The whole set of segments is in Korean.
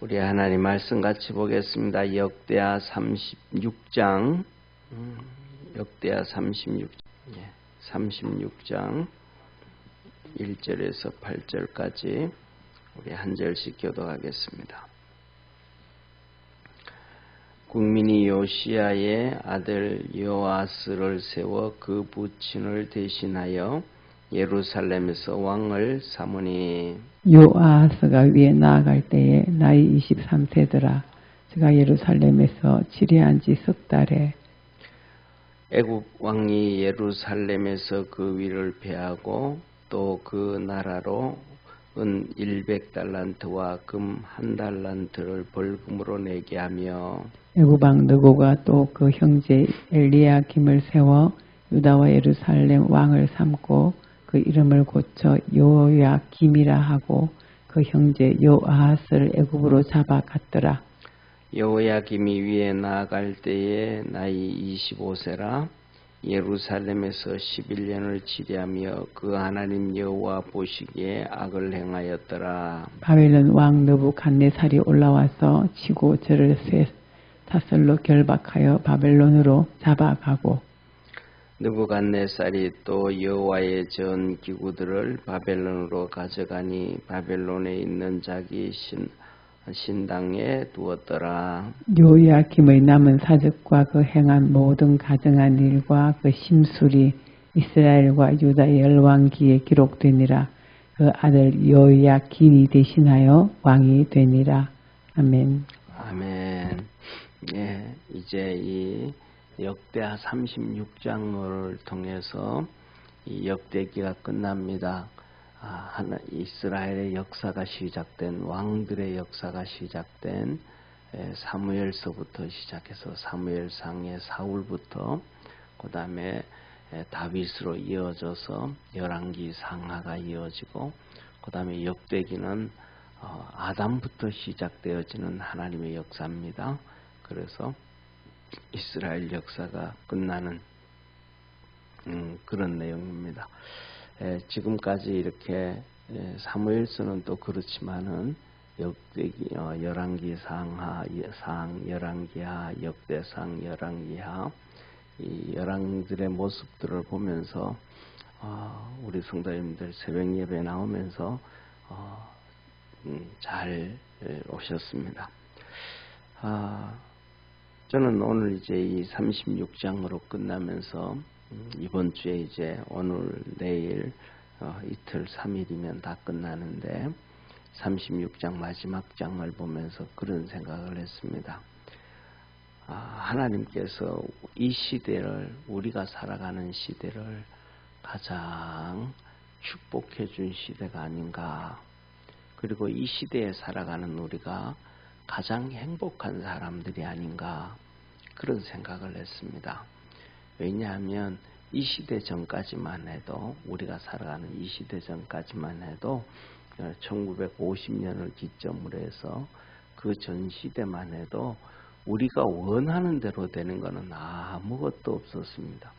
우리 하나님 말씀 같이 보겠습니다. 역대하 36장, 역대하 36장 1절에서 8절까지 우리 한 절씩 교독하겠습니다. 국민이 요시야의 아들 요아스를 세워 그 부친을 대신하여 예루살렘에서 왕을 삼으니, 요아스가 위에 나아갈 때에 나이 23세더라. 그가 예루살렘에서 치리한 지 석 달에 애굽 왕이 예루살렘에서 그 위를 패하고 또 그 나라로 은 100달란트와 금 1달란트를 벌금으로 내게 하며, 애굽 왕 느고가 또 그 형제 엘리야김을 세워 유다와 예루살렘 왕을 삼고 그 이름을 고쳐 요야김이라 하고 그 형제 요아스를 애굽으로 잡아갔더라. 여호야김이 위에 나아갈 때에 나이 25세라. 예루살렘에서 11년을 치리하며 그 하나님 여호와 보시기에 악을 행하였더라. 바벨론 왕 느부갓네살이 올라와서 치고 저를 세 사슬로 결박하여 바벨론으로 잡아가고, 느부갓네살이 또 여호와의 전 기구들을 바벨론으로 가져가니 바벨론에 있는 자기 신당에 두었더라. 요야김의 남은 사적과 그 행한 모든 가정한 일과 그 심술이 이스라엘과 유다 열왕기에 기록되니라. 그 아들 요야김이 대신하여 왕이 되니라. 아멘. 아멘. 예, 이제 이 역대하 36장을 통해서 이 역대기가 끝납니다. 이스라엘의 역사가 시작된, 왕들의 역사가 시작된 사무엘서부터 시작해서 사무엘상의 사울부터 그 다음에 다윗으로 이어져서 열왕기 상하가 이어지고, 그 다음에 역대기는 아담부터 시작되어지는 하나님의 역사입니다. 그래서 이스라엘 역사가 끝나는 그런 내용입니다. 지금까지 이렇게 사무엘서는 또 그렇지만은 역대기, 열왕기 상하, 열왕기하, 역대상, 열왕기하, 이 열왕들의 모습들을 보면서 우리 성도님들 새벽 예배 나오면서 잘 오셨습니다. 저는 오늘 이제 이 36장으로 끝나면서 이번 주에 이제 오늘 내일 이틀 3일이면 다 끝나는데 36장 마지막 장을 보면서 그런 생각을 했습니다. 하나님께서 이 시대를, 우리가 살아가는 시대를 가장 축복해 준 시대가 아닌가, 그리고 이 시대에 살아가는 우리가 가장 행복한 사람들이 아닌가, 그런 생각을 했습니다. 왜냐하면 이 시대 전까지만 해도, 우리가 살아가는 이 시대 전까지만 해도 1950년을 기점으로 해서 그 전 시대만 해도 우리가 원하는 대로 되는 것은 아무것도 없었습니다.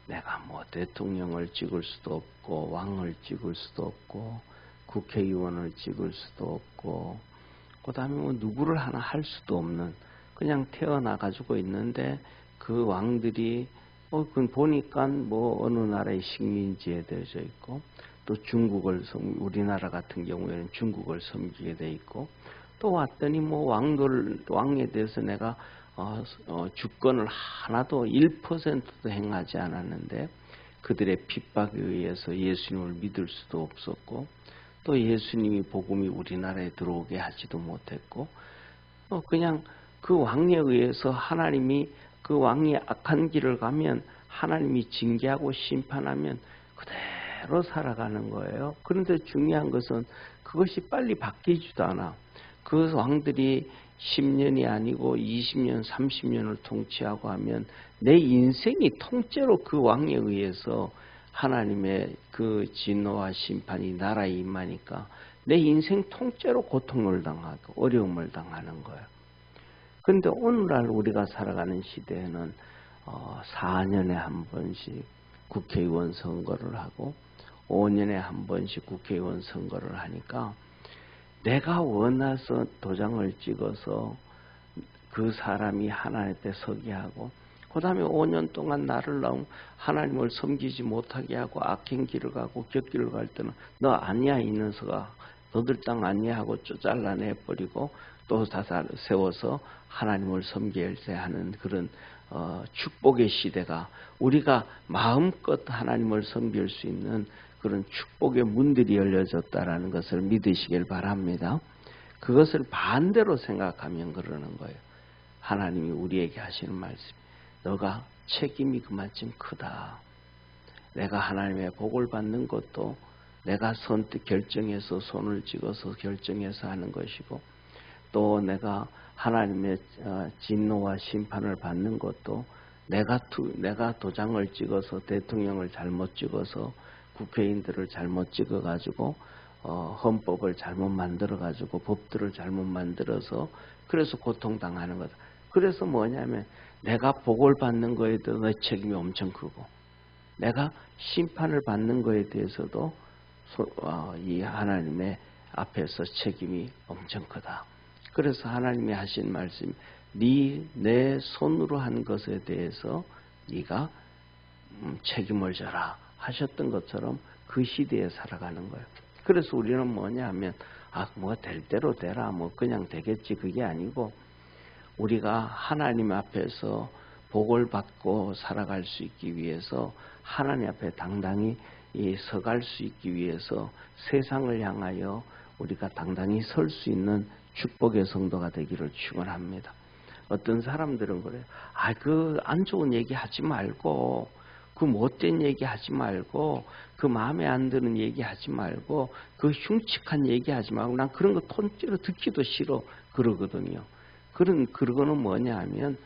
내가 뭐 대통령을 찍을 수도 없고, 왕을 찍을 수도 없고, 국회의원을 찍을 수도 없고, 그 다음에 뭐 누구를 하나 할 수도 없는, 그냥 태어나 가지고 있는데 그 왕들이 그건 보니까 뭐 어느 나라의 식민지에 되어져 있고, 또 우리나라 같은 경우에는 중국을 섬기게 돼 있고, 또 왔더니 뭐 왕에 대해서 내가 주권을 하나도 1%도 행하지 않았는데 그들의 핍박에 의해서 예수님을 믿을 수도 없었고, 또 예수님이 복음이 우리나라에 들어오게 하지도 못했고, 그냥 그 왕에 의해서 하나님이, 그 왕이 악한 길을 가면 하나님이 징계하고 심판하면 그대로 살아가는 거예요. 그런데 중요한 것은 그것이 빨리 바뀌지도 않아. 그 왕들이 10년이 아니고 20년, 30년을 통치하고 하면 내 인생이 통째로 그 왕에 의해서 하나님의 그 진노와 심판이 나라에 임하니까 내 인생 통째로 고통을 당하고 어려움을 당하는 거예요. 그런데 오늘날 우리가 살아가는 시대에는 4년에 한 번씩 국회의원 선거를 하고 5년에 한 번씩 국회의원 선거를 하니까 내가 원해서 도장을 찍어서 그 사람이 하나님 앞에 서게 하고 그 다음에 5년 동안 나를 너무 하나님을 섬기지 못하게 하고 악행 길을 가고 곁길을 갈 때는 너 아니야 이 녀석아 너들 땅 아니야 하고 잘라내버리고 또 다시 세워서 하나님을 섬기게 하는 그런 축복의 시대가 우리가 마음껏 하나님을 섬길 수 있는 그런 축복의 문들이 열려졌다라는 것을 믿으시길 바랍니다. 그것을 반대로 생각하면 그러는 거예요. 하나님이 우리에게 하시는 말씀, 너가 책임이 그만큼 크다. 내가 하나님의 복을 받는 것도 내가 선택 결정해서 손을 찍어서 결정해서 하는 것이고 또 내가 하나님의 진노와 심판을 받는 것도 내가 도장을 찍어서 대통령을 잘못 찍어서 국회의원들을 잘못 찍어가지고 헌법을 잘못 만들어가지고 법들을 잘못 만들어서 그래서 고통당하는 거다. 그래서 뭐냐면 내가 복을 받는 거에 대해서 내 책임이 엄청 크고 내가 심판을 받는 거에 대해서도 이 하나님의 앞에서 책임이 엄청 크다. 그래서 하나님이 하신 말씀, 내 손으로 한 것에 대해서 네가 책임을 져라 하셨던 것처럼 그 시대에 살아가는 거예요. 그래서 우리는 뭐냐 하면 뭐 될 대로 되라 뭐 그냥 되겠지 그게 아니고 우리가 하나님 앞에서 복을 받고 살아갈 수 있기 위해서 하나님 앞에 당당히 서갈 수 있기 위해서 세상을 향하여 우리가 당당히 설 수 있는 축복의 성도가 되기를 축원합니다. 어떤 사람들은 그래요. 그 안 좋은 얘기 하지 말고 그 못된 얘기 하지 말고 그 마음에 안 드는 얘기 하지 말고 그 흉측한 얘기 하지 말고 난 그런 거 통째로 듣기도 싫어 그러거든요. 그거는 뭐냐 하면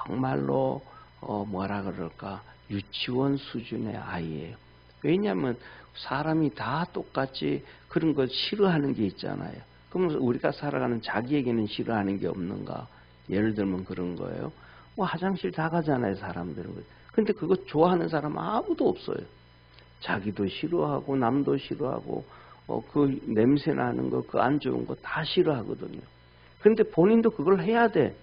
정말로 뭐라 그럴까 유치원 수준의 아이예요. 왜냐하면 사람이 다 똑같이 그런 걸 싫어하는 게 있잖아요. 그러면 우리가 살아가는 자기에게는 싫어하는 게 없는가? 예를 들면 그런 거예요. 화장실 다 가잖아요, 사람들은. 근데 그거 좋아하는 사람 아무도 없어요. 자기도 싫어하고 남도 싫어하고 그 냄새 나는 거, 그 안 좋은 거 다 싫어하거든요. 근데 본인도 그걸 해야 돼.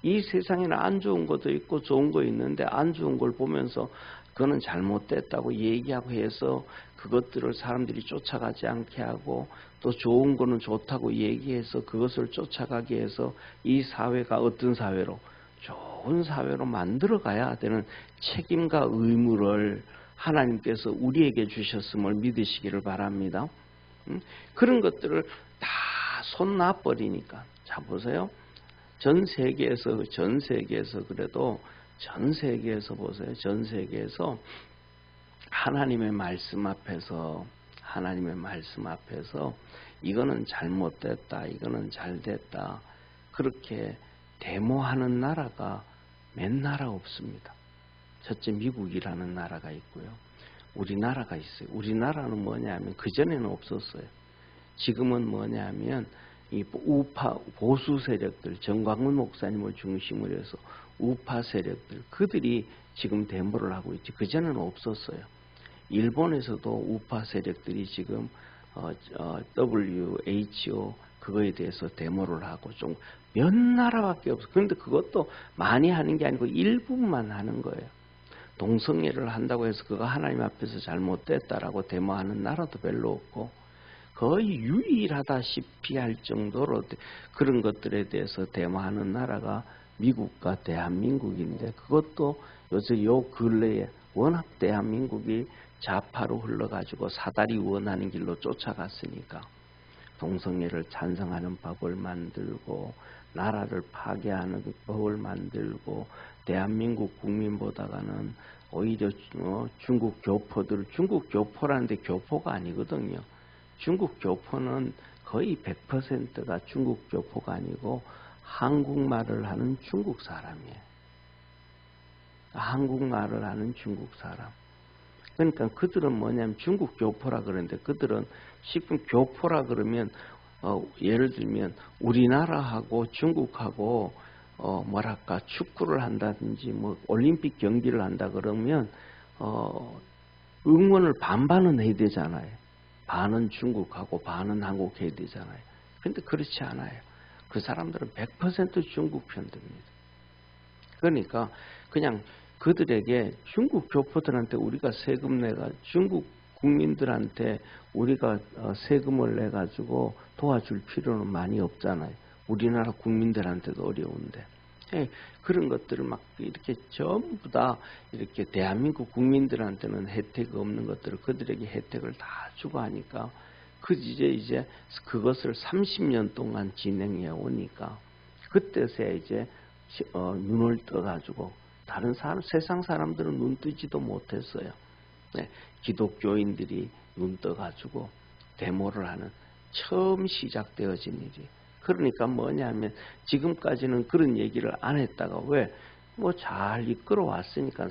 이 세상에는 안 좋은 것도 있고 좋은 거 있는데 안 좋은 걸 보면서 그거는 잘못됐다고 얘기하고 해서 그것들을 사람들이 쫓아가지 않게 하고 또 좋은 거는 좋다고 얘기해서 그것을 쫓아가게 해서 이 사회가 어떤 사회로 좋은 사회로 만들어가야 되는 책임과 의무를 하나님께서 우리에게 주셨음을 믿으시기를 바랍니다. 그런 것들을 다 손 놔버리니까 자 보세요. 전 세계에서 그래도 전 세계에서 보세요. 전 세계에서 하나님의 말씀 앞에서 이거는 잘못됐다, 이거는 잘됐다 그렇게 데모하는 나라가 몇 나라 없습니다. 첫째 미국이라는 나라가 있고요. 우리나라가 있어요. 우리나라는 뭐냐면 그전에는 없었어요. 지금은 뭐냐면 이 우파 보수 세력들 정광훈 목사님을 중심으로 해서 우파 세력들 그들이 지금 데모를 하고 있지 그전에는 없었어요. 일본에서도 우파 세력들이 지금 WHO 그거에 대해서 데모를 하고 좀 몇 나라밖에 없어. 그런데 그것도 많이 하는 게 아니고 일부만 하는 거예요. 동성애를 한다고 해서 그거 하나님 앞에서 잘못됐다라고 데모하는 나라도 별로 없고 거의 유일하다시피 할 정도로 그런 것들에 대해서 데모하는 나라가 미국과 대한민국인데 그것도 요새 요 근래에 워낙 대한민국이 좌파로 흘러가지고 사다리 원하는 길로 쫓아갔으니까 동성애를 찬성하는 법을 만들고 나라를 파괴하는 법을 만들고 대한민국 국민보다는 오히려 중국 교포라는데 교포가 아니거든요. 중국 교포는 거의 100%가 중국 교포가 아니고 한국말을 하는 중국 사람이에요. 한국말을 하는 중국 사람. 그러니까 그들은 뭐냐면 중국 교포라 그러는데 그들은 지금 교포라 그러면 예를 들면 우리나라하고 중국하고 뭐랄까 축구를 한다든지 뭐 올림픽 경기를 한다 그러면 응원을 반반은 해야 되잖아요. 반은 중국하고 반은 한국 해야 되잖아요. 근데 그렇지 않아요. 그 사람들은 100% 중국 편듭니다. 그러니까 그냥 그들에게 중국 교포들한테 우리가 세금 내가 중국 국민들한테 우리가 세금을 내 가지고 도와줄 필요는 많이 없잖아요. 우리나라 국민들한테도 어려운데. 그런 것들을 막 이렇게 전부 다 이렇게 대한민국 국민들한테는 혜택이 없는 것들을 그들에게 혜택을 다 주고 하니까 이제 그것을 30년 동안 진행해 오니까 그때서야 이제 눈을 떠가지고 다른 세상 사람들은 눈 뜨지도 못했어요. 기독교인들이 눈 떠가지고 데모를 하는 처음 시작되어진 일이. 그러니까 뭐냐면 지금까지는 그런 얘기를 안 했다가 왜 뭐 잘 이끌어 왔으니까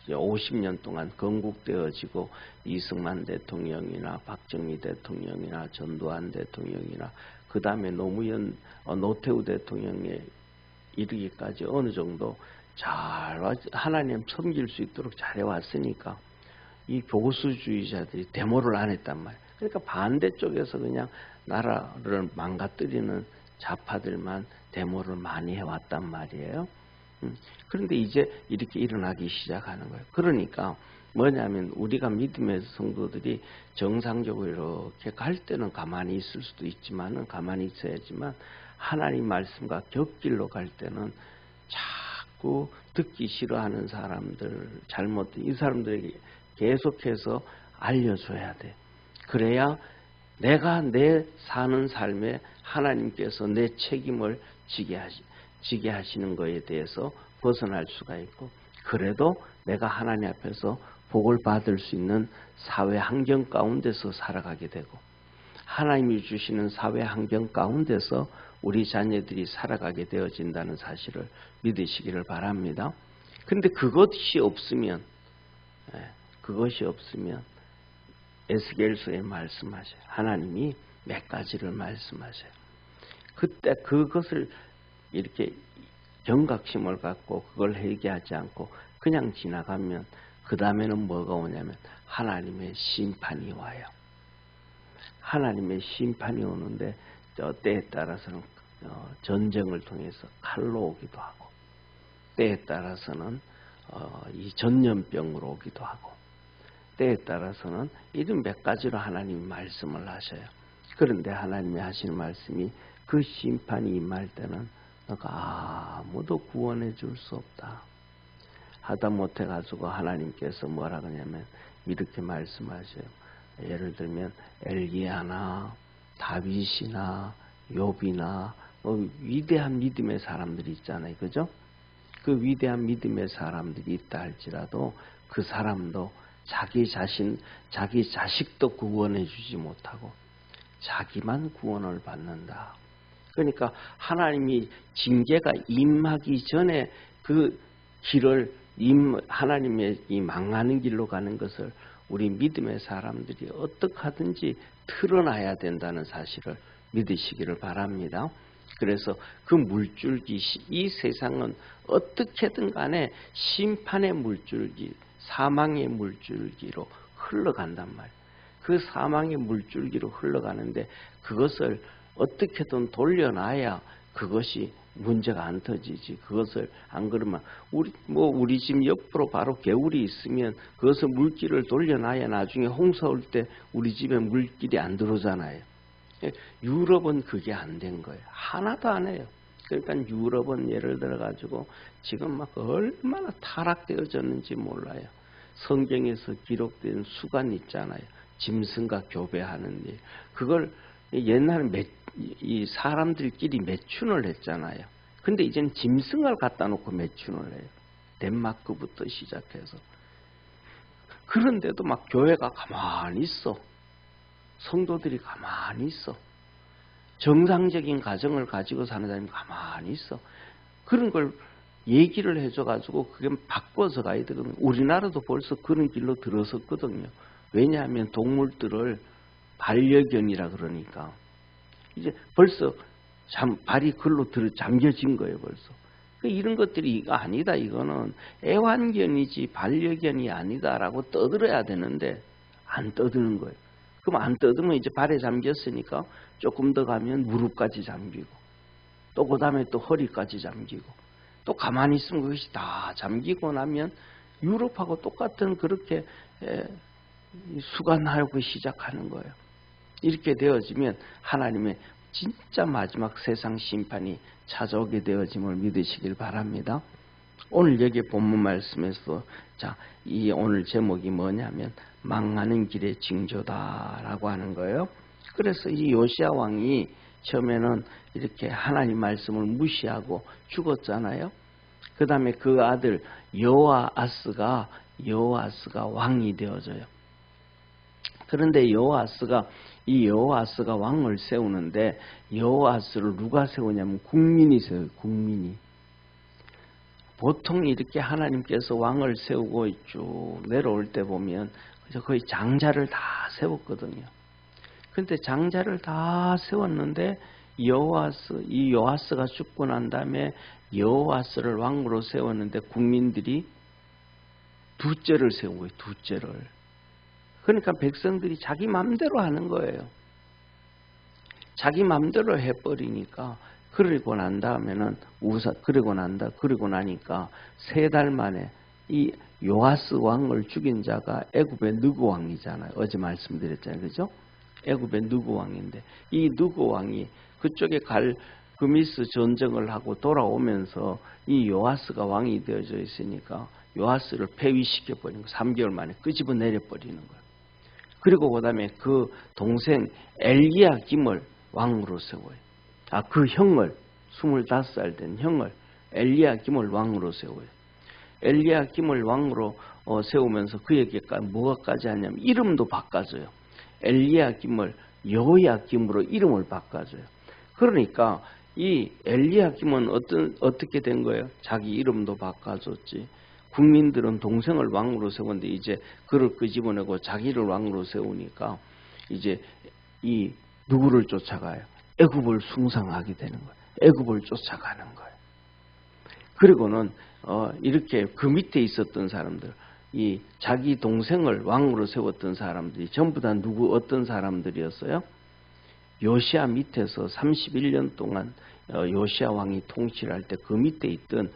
50년 동안 건국되어지고 이승만 대통령이나 박정희 대통령이나 전두환 대통령이나 그 다음에 노태우 대통령에 이르기까지 어느 정도 잘 하나님 섬길 수 있도록 잘해왔으니까 이 보수주의자들이 데모를 안 했단 말이에요. 그러니까 반대쪽에서 그냥 나라를 망가뜨리는 좌파들만 데모를 많이 해왔단 말이에요. 그런데 이제 이렇게 일어나기 시작하는 거예요. 그러니까 뭐냐면 우리가 믿음의 성도들이 정상적으로 이렇게 갈 때는 가만히 있을 수도 있지만은 가만히 있어야지만 하나님 말씀과 곁길로 갈 때는 자꾸 듣기 싫어하는 사람들, 이 사람들에게 계속해서 알려줘야 돼. 그래야 내가 내 사는 삶에 하나님께서 내 책임을 지게 하시는 것에 대해서 벗어날 수가 있고, 그래도 내가 하나님 앞에서 복을 받을 수 있는 사회 환경 가운데서 살아가게 되고, 하나님이 주시는 사회 환경 가운데서 우리 자녀들이 살아가게 되어진다는 사실을 믿으시기를 바랍니다. 그런데 그것이 없으면 에스겔서에 말씀하셔요. 하나님이 몇 가지를 말씀하셔요. 그때 그것을 이렇게 경각심을 갖고 그걸 회개하지 않고 그냥 지나가면 그 다음에는 뭐가 오냐면 하나님의 심판이 와요. 하나님의 심판이 오는데 때에 따라서는 전쟁을 통해서 칼로 오기도 하고, 때에 따라서는 이 전염병으로 오기도 하고, 때에 따라서는 이런 몇 가지로 하나님이 말씀을 하셔요. 그런데 하나님이 하시는 말씀이 그 심판이 임할 때는 너가 아무도 구원해 줄 수 없다. 하다 못해 가지고 하나님께서 뭐라 그러냐면 이렇게 말씀하셔요. 예를 들면 엘리야나 다윗이나 욥이나 위대한 믿음의 사람들이 있잖아요. 그죠? 그 위대한 믿음의 사람들이 있다 할지라도 그 사람도 자기 자식도 구원해 주지 못하고 자기만 구원을 받는다. 그러니까 하나님이 징계가 임하기 전에 그 길을 하나님의 이 망하는 길로 가는 것을 우리 믿음의 사람들이 어떻게 하든지 틀어놔야 된다는 사실을 믿으시기를 바랍니다. 그래서 그 물줄기, 이 세상은 어떻게든 간에 심판의 물줄기, 사망의 물줄기로 흘러간단 말이에요. 그 사망의 물줄기로 흘러가는데 그것을 어떻게든 돌려놔야 그것이 문제가 안 터지지. 그것을 안 그러면 우리 집 옆으로 바로 개울이 있으면 그것을 물길을 돌려놔야 나중에 홍수 올 때 우리 집에 물길이 안 들어오잖아요. 유럽은 그게 안 된 거예요. 하나도 안 해요. 그러니까 유럽은 예를 들어 가지고 지금 막 얼마나 타락되어졌는지 몰라요. 성경에서 기록된 수간 있잖아요. 짐승과 교배하는 일. 그걸 옛날에 이 사람들끼리 매춘을 했잖아요. 근데 이제는 짐승을 갖다 놓고 매춘을 해요. 덴마크부터 시작해서. 그런데도 막 교회가 가만히 있어. 성도들이 가만히 있어. 정상적인 가정을 가지고 사는 사람이 가만히 있어. 그런 걸 얘기를 해줘가지고 그게 바꿔서 가야 되거든요. 우리나라도 벌써 그런 길로 들어섰거든요. 왜냐하면 동물들을 반려견이라 그러니까. 이제 벌써 발이 글로 잠겨진 거예요, 벌써. 이런 것들이 이거 아니다, 이거는 애완견이지 반려견이 아니다라고 떠들어야 되는데 안 떠드는 거예요. 그럼 안 뜯으면 이제 발에 잠겼으니까 조금 더 가면 무릎까지 잠기고 또 그 다음에 또 허리까지 잠기고 또 가만히 있으면 그것이 다 잠기고 나면 유럽하고 똑같은 그렇게 수간하고 시작하는 거예요. 이렇게 되어지면 하나님의 진짜 마지막 세상 심판이 찾아오게 되어짐을 믿으시길 바랍니다. 오늘 여기 본문 말씀에서 이 오늘 제목이 뭐냐면 망하는 길의 징조다라고 하는 거예요. 그래서 이 요시야 왕이 처음에는 이렇게 하나님 말씀을 무시하고 죽었잖아요. 그 다음에 그 아들 여호아스가 왕이 되어져요. 그런데 여호아스가 왕을 세우는데 여호아스를 누가 세우냐면 국민이 세워요. 국민이. 보통 이렇게 하나님께서 왕을 세우고 쭉 내려올 때 보면 거의 장자를 다 세웠거든요. 그런데 장자를 다 세웠는데 여호아스가 죽고 난 다음에 여호아스를 왕으로 세웠는데 국민들이 둘째를 세운 거예요. 둘째를. 그러니까 백성들이 자기 맘대로 하는 거예요. 자기 맘대로 해버리니까 그러고 나니까 3달 만에 이 요아스 왕을 죽인 자가 애굽의 느고 왕이잖아요. 어제 말씀드렸잖아요. 그죠? 애굽의 느고 왕인데 이 느고 왕이 그쪽에 갈그미스 전쟁을 하고 돌아오면서 이 요아스가 왕이 되어져 있으니까 요아스를 폐위시켜버린 거 3개월 만에 끄집어 내려버리는 거예요. 그리고 그 다음에 그 동생 엘리야김을 왕으로 세워요. 그 형을 25살 된 형을 엘리야김을 왕으로 세워요. 엘리야김을 왕으로 세우면서 그에게 뭐가까지 하냐면 이름도 바꿔줘요. 엘리야김을 여호야김으로 이름을 바꿔줘요. 그러니까 이 엘리야김은 어떻게 된 거예요? 자기 이름도 바꿔줬지. 국민들은 동생을 왕으로 세웠는데 이제 그를 끄집어내고 자기를 왕으로 세우니까 이제 이 누구를 쫓아가요? 애굽을 숭상하게 되는 거예요. 애굽을 쫓아가는 거예요. 그리고는 이렇게 그 밑에 있었던 사람들, 이 자기 동생을 왕으로 세웠던 사람들이 전부 다 어떤 사람들이었어요? 요시야 밑에서 31년 동안 요시야 왕이 통치를 할 때 그 밑에 있던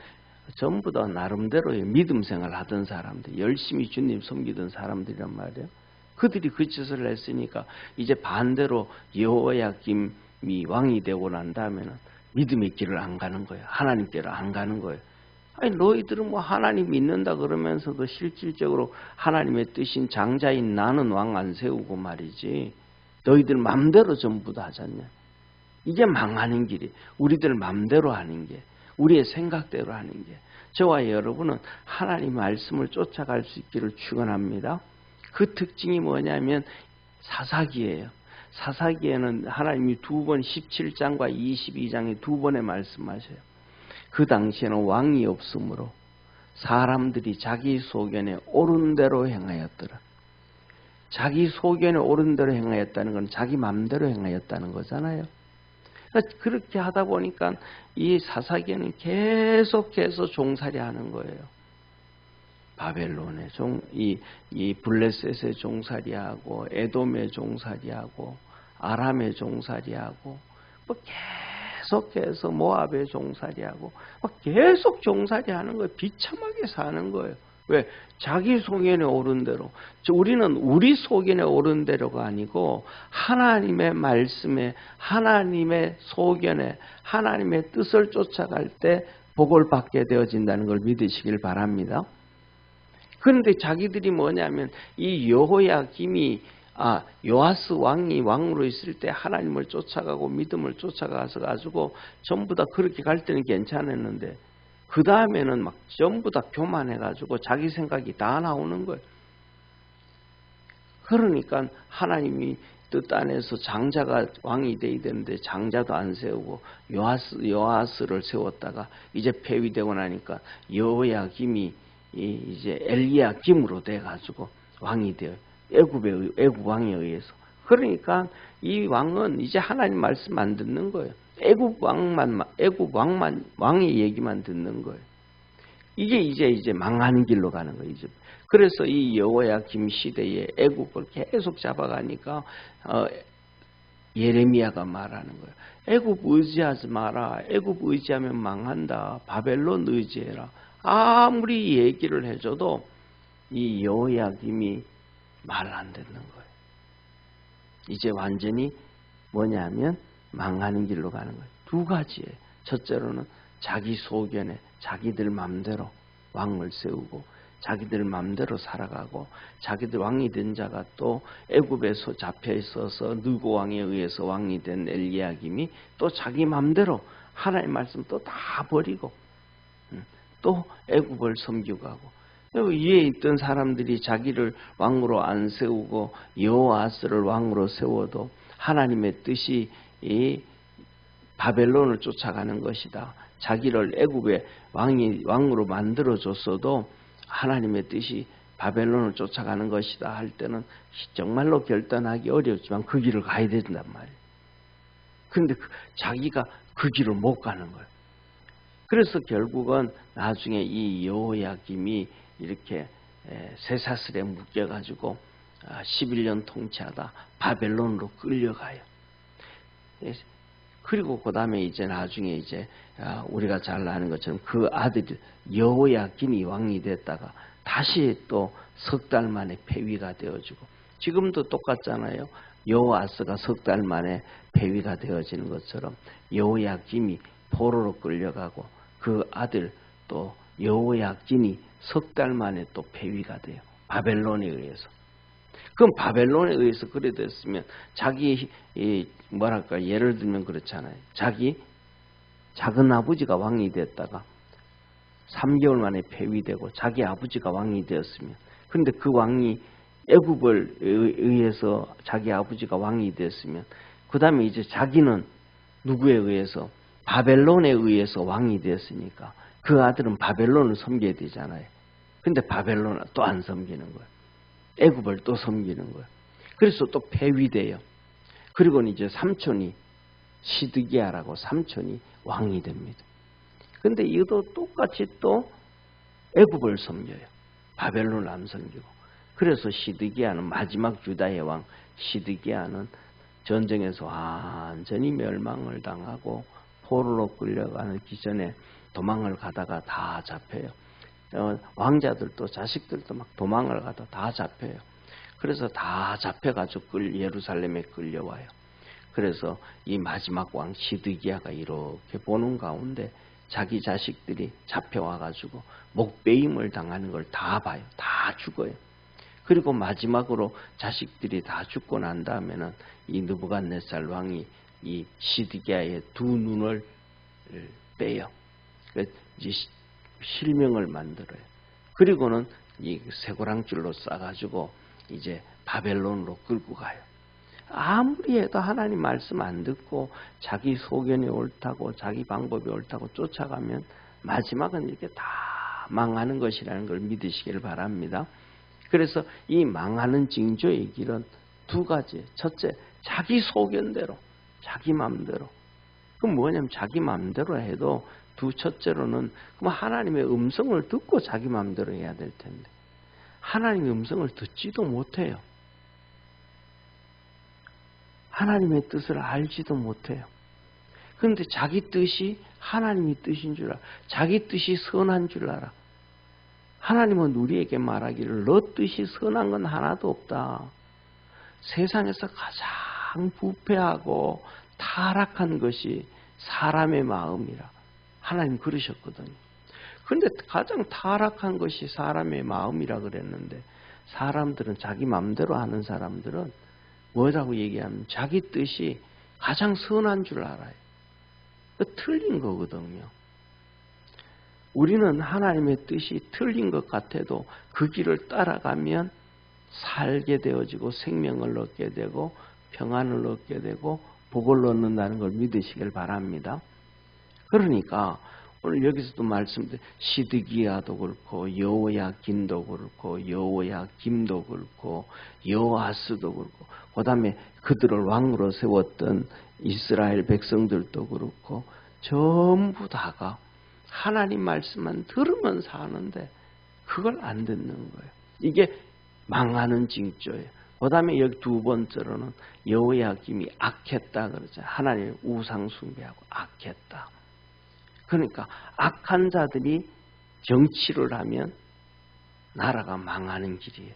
전부 다 나름대로의 믿음 생활을 하던 사람들, 열심히 주님 섬기던 사람들이란 말이에요. 그들이 그 짓을 했으니까 이제 반대로 여호야김이 왕이 되고 난 다음에는 믿음의 길을 안 가는 거예요. 하나님께로 안 가는 거예요. 아니 너희들은 뭐 하나님 믿는다 그러면서도 실질적으로 하나님의 뜻인 장자인 나는 왕 안 세우고 말이지. 너희들 맘대로 전부 다 하잖냐. 이게 망하는 길이. 우리들 맘대로 하는 게. 우리의 생각대로 하는 게. 저와 여러분은 하나님 말씀을 쫓아갈 수 있기를 축원합니다. 그 특징이 뭐냐면 사사기예요. 사사기에는 하나님이 2번 17장과 22장에 2번에 말씀하셔요. 그 당시에는 왕이 없으므로 사람들이 자기 소견에 옳은 대로 행하였더라. 자기 소견에 옳은 대로 행하였다는 건 자기 마음대로 행하였다는 거잖아요. 그렇게 하다 보니까 이 사사기에는 계속해서 종살이 하는 거예요. 바벨론의 이 블레셋의 종살이하고 에돔의 종살이하고 아람의 종살이하고 뭐 계속해서 모압의 종살이하고 계속 종살이하는 거예요. 비참하게 사는 거예요. 왜? 자기 소견에 오른 대로. 우리는 우리 소견에 오른 대로가 아니고 하나님의 말씀에 하나님의 소견에 하나님의 뜻을 쫓아갈 때 복을 받게 되어진다는 걸 믿으시길 바랍니다. 그런데 자기들이 뭐냐면 이 여호야김이 요아스 왕이 왕으로 있을 때 하나님을 쫓아가고 믿음을 쫓아가서 가지고 전부 다 그렇게 갈 때는 괜찮았는데 그 다음에는 막 전부 다 교만해가지고 자기 생각이 다 나오는 거예요. 그러니까 하나님이 뜻 안에서 장자가 왕이 돼야 되는데 장자도 안 세우고 요아스를 세웠다가 이제 폐위되고 나니까 여호야김이 이제 엘리야김으로 돼가지고 왕이 돼요. 애굽 왕에 의해서. 그러니까 이 왕은 이제 하나님 말씀 안 듣는 거예요. 애굽 왕의 얘기만 듣는 거예요. 이제 망하는 길로 가는 거예요. 그래서 이 여호야김 시대에 애국을 계속 잡아가니까 예레미야가 말하는 거예요. 애국 의지하지 마라. 애국 의지하면 망한다. 바벨론 의지해라. 아무리 얘기를 해줘도 이 여호야김이 말 안 듣는 거예요. 이제 완전히 뭐냐면 망하는 길로 가는 거예요. 두 가지예요. 첫째로는 자기 소견에 자기들 맘대로 왕을 세우고 자기들 맘대로 살아가고 자기들 왕이 된 자가 또 애굽에서 잡혀 있어서 느고 왕에 의해서 왕이 된 엘리야김이 또 자기 맘대로 하나님의 말씀 또 다 버리고 또 애굽을 섬기고 하고 위에 있던 사람들이 자기를 왕으로 안 세우고 여호아스를 왕으로 세워도 하나님의 뜻이 이 바벨론을 쫓아가는 것이다. 자기를 애굽의 왕으로 만들어줬어도 하나님의 뜻이 바벨론을 쫓아가는 것이다 할 때는 정말로 결단하기 어렵지만 그 길을 가야 된단 말이에요. 그런데 자기가 그 길을 못 가는 거예요. 그래서 결국은 나중에 이 여호야김이 이렇게 쇠사슬에 묶여가지고 11년 통치하다 바벨론으로 끌려가요. 그리고 그 다음에 이제 나중에 이제 우리가 잘 아는 것처럼 그 아들이 여호야긴이 왕이 됐다가 다시 또 석 달 만에 폐위가 되어지고 지금도 똑같잖아요. 여호아스가 석 달 만에 폐위가 되어지는 것처럼 여호야김이 포로로 끌려가고 그 아들 또 여호야긴이 석 달 만에 또 폐위가 돼요. 바벨론에 의해서. 그럼 바벨론에 의해서 그래 됐으면 자기 뭐랄까 예를 들면 그렇잖아요. 자기 작은 아버지가 왕이 됐다가 3개월 만에 폐위되고 자기 아버지가 왕이 되었으면 그런데 그 왕이 애굽을 의해서 자기 아버지가 왕이 됐으면 그 다음에 이제 자기는 누구에 의해서 바벨론에 의해서 왕이 되었으니까 그 아들은 바벨론을 섬겨야 되잖아요. 근데 바벨론을 또 안 섬기는 거예요. 애굽을 또 섬기는 거예요. 그래서 또 폐위돼요. 그리고는 이제 삼촌이 시드기야라고 삼촌이 왕이 됩니다. 근데 이것도 똑같이 또 애굽을 섬겨요. 바벨론을 안 섬기고. 그래서 시드기야는 마지막 유다의 왕 시드기야는 전쟁에서 완전히 멸망을 당하고 포로로 끌려가는 기전에 도망을 가다가 다 잡혀요. 왕자들도 자식들도 막 도망을 가다 다 잡혀요. 그래서 다 잡혀가지고 예루살렘에 끌려와요. 그래서 이 마지막 왕 시드기야가 이렇게 보는 가운데 자기 자식들이 잡혀와가지고 목베임을 당하는 걸 다 봐요. 다 죽어요. 그리고 마지막으로 자식들이 다 죽고 난 다음에는 이 느부갓네살 왕이 이 시드기야의 두 눈을 빼요. 이제 실명을 만들어요. 그리고는 이 쇠고랑줄로 싸가지고 이제 바벨론으로 끌고 가요. 아무리 해도 하나님 말씀 안 듣고 자기 소견이 옳다고 자기 방법이 옳다고 쫓아가면 마지막은 이렇게 다 망하는 것이라는 걸 믿으시길 바랍니다. 그래서 이 망하는 징조의 길은 두 가지. 첫째, 자기 소견대로, 자기 마음대로. 그럼 뭐냐면 자기 마음대로 해도 첫째로는 그럼 하나님의 음성을 듣고 자기 마음대로 해야 될 텐데 하나님의 음성을 듣지도 못해요. 하나님의 뜻을 알지도 못해요. 그런데 자기 뜻이 하나님의 뜻인 줄 알아. 자기 뜻이 선한 줄 알아. 하나님은 우리에게 말하기를 너 뜻이 선한 건 하나도 없다. 세상에서 가장 부패하고 타락한 것이 사람의 마음이라. 하나님 그러셨거든요. 그런데 가장 타락한 것이 사람의 마음이라 그랬는데 사람들은 자기 마음대로 하는 사람들은 뭐라고 얘기하면 자기 뜻이 가장 선한 줄 알아요. 틀린 거거든요. 우리는 하나님의 뜻이 틀린 것 같아도 그 길을 따라가면 살게 되어지고 생명을 얻게 되고 평안을 얻게 되고 복을 얻는다는 걸 믿으시길 바랍니다. 그러니까 오늘 여기서도 말씀드린 시드기야도 그렇고 여호야긴도 그렇고 여호야김도 그렇고 여호아스도 그렇고 그 다음에 그들을 왕으로 세웠던 이스라엘 백성들도 그렇고 전부 다가 하나님 말씀만 들으면 사는데 그걸 안 듣는 거예요. 이게 망하는 징조예요. 그 다음에 여기 두 번째로는 여호야김이 악했다 그러죠. 하나님의 우상 숭배하고 악했다. 그러니까 악한 자들이 정치를 하면 나라가 망하는 길이에요.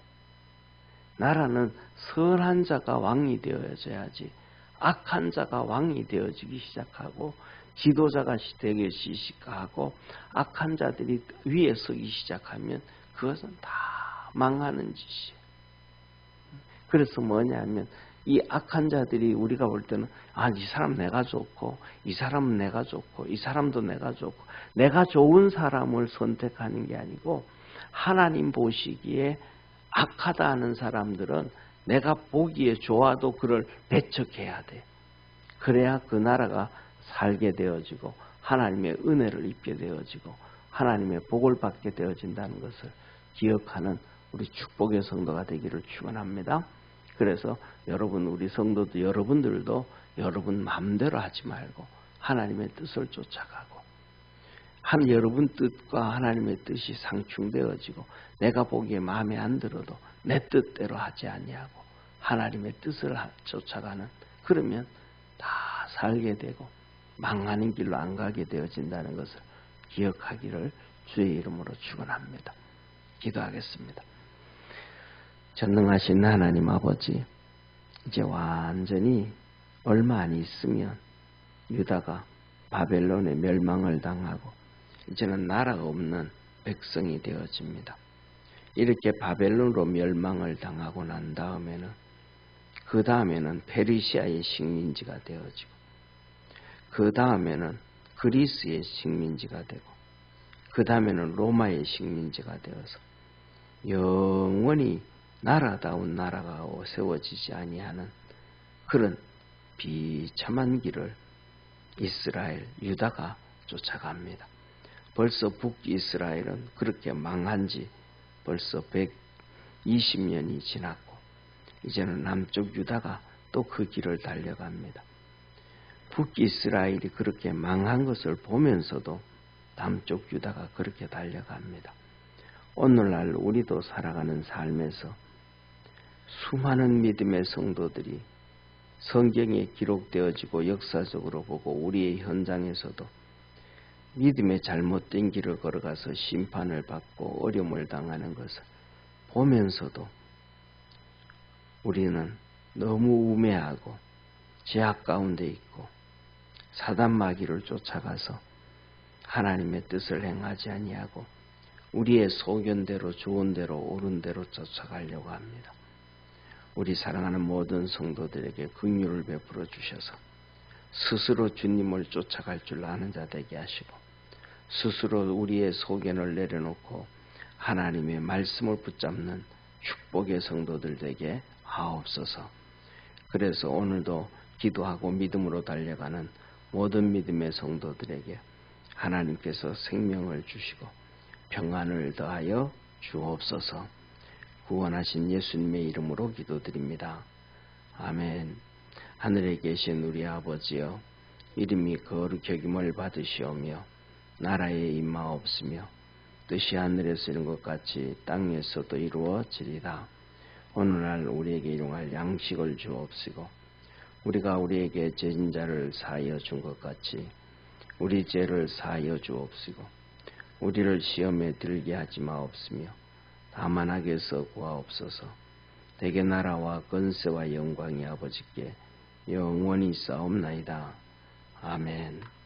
나라는 선한 자가 왕이 되어져야지 악한 자가 왕이 되어지기 시작하고 지도자가 되기 시작하고 악한 자들이 위에 서기 시작하면 그것은 다 망하는 짓이에요. 그래서 뭐냐면 이 악한 자들이 우리가 볼 때는 이 사람 내가 좋고 이 사람은 내가 좋고 이 사람도 내가 좋고 내가 좋은 사람을 선택하는 게 아니고 하나님 보시기에 악하다 하는 사람들은 내가 보기에 좋아도 그를 배척해야 돼. 그래야 그 나라가 살게 되어지고 하나님의 은혜를 입게 되어지고 하나님의 복을 받게 되어진다는 것을 기억하는 우리 축복의 성도가 되기를 축원합니다. 그래서 여러분 우리 성도도 여러분들도 여러분 마음대로 하지 말고 하나님의 뜻을 쫓아가고 여러분 뜻과 하나님의 뜻이 상충되어지고 내가 보기에 마음에 안 들어도 내 뜻대로 하지 아니하고 하나님의 뜻을 쫓아가는 그러면 다 살게 되고 망하는 길로 안 가게 되어진다는 것을 기억하기를 주의 이름으로 축원합니다. 기도하겠습니다. 전능하신 하나님 아버지, 이제 완전히 얼마 안 있으면 유다가 바벨론의 멸망을 당하고 이제는 나라가 없는 백성이 되어집니다. 이렇게 바벨론으로 멸망을 당하고 난 다음에는 그 다음에는 페르시아의 식민지가 되어지고 그 다음에는 그리스의 식민지가 되고 그 다음에는 로마의 식민지가 되어서 영원히 나라다운 나라가 세워지지 아니하는 그런 비참한 길을 이스라엘, 유다가 쫓아갑니다. 벌써 북이스라엘은 그렇게 망한 지 벌써 120년이 지났고 이제는 남쪽 유다가 또 그 길을 달려갑니다. 북이스라엘이 그렇게 망한 것을 보면서도 남쪽 유다가 그렇게 달려갑니다. 오늘날 우리도 살아가는 삶에서 수많은 믿음의 성도들이 성경에 기록되어지고 역사적으로 보고 우리의 현장에서도 믿음의 잘못된 길을 걸어가서 심판을 받고 어려움을 당하는 것을 보면서도 우리는 너무 우매하고 죄악 가운데 있고 사단 마귀를 쫓아가서 하나님의 뜻을 행하지 아니하고 우리의 소견대로 좋은 대로 옳은 대로 쫓아가려고 합니다. 우리 사랑하는 모든 성도들에게 긍휼을 베풀어 주셔서 스스로 주님을 쫓아갈 줄 아는 자 되게 하시고 스스로 우리의 소견을 내려놓고 하나님의 말씀을 붙잡는 축복의 성도들 되게 하옵소서. 그래서 오늘도 기도하고 믿음으로 달려가는 모든 믿음의 성도들에게 하나님께서 생명을 주시고 평안을 더하여 주옵소서. 구원하신 예수님의 이름으로 기도드립니다. 아멘. 하늘에 계신 우리 아버지여, 이름이 거룩히 여김을 받으시오며 나라에 임하옵시며 뜻이 하늘에서 이룬 것 같이 땅에서도 이루어지리라. 오늘날 우리에게 일용할 양식을 주옵시고 우리가 우리에게 죄진 자를 사하여 준 것 같이 우리 죄를 사하여 주옵시고 우리를 시험에 들게 하지 마옵시며 다만 악에서 구하옵소서. 대개 나라와 권세와 영광이 아버지께 영원히 싸움나이다. 아멘.